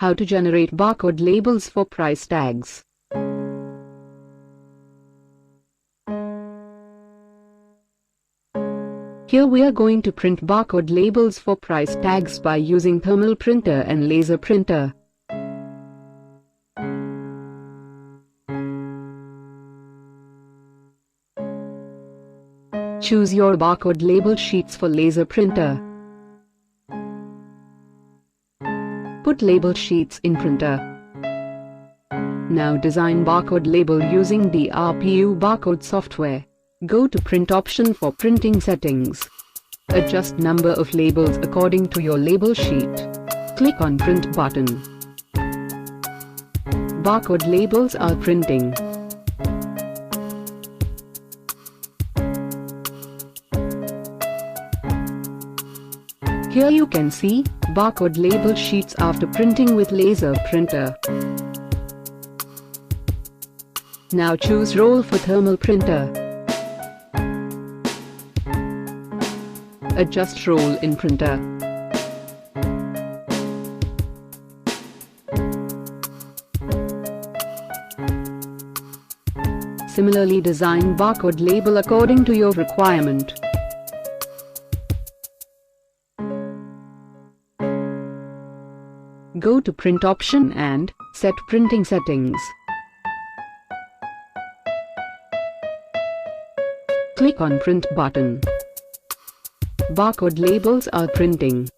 How to generate barcode labels for price tags. Here we are going to print barcode labels for price tags by using thermal printer and laser printer. Choose your barcode label sheets for laser printer. Put label sheets in printer. Now design barcode label using the RPU barcode software. Go to print option for printing settings. Adjust number of labels according to your label sheet. Click on print button. Barcode labels are printing. Here you can see barcode label sheets after printing with laser printer. Now choose roll for thermal printer. Adjust roll in printer. Similarly, design barcode label according to your requirement. Go to print option and set printing settings. Click on print button. Barcode labels are printing.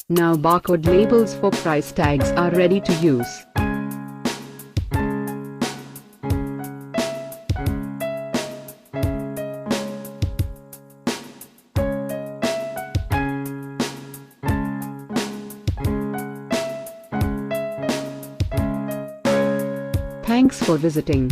Now barcode labels for price tags are ready to use. Thanks for visiting.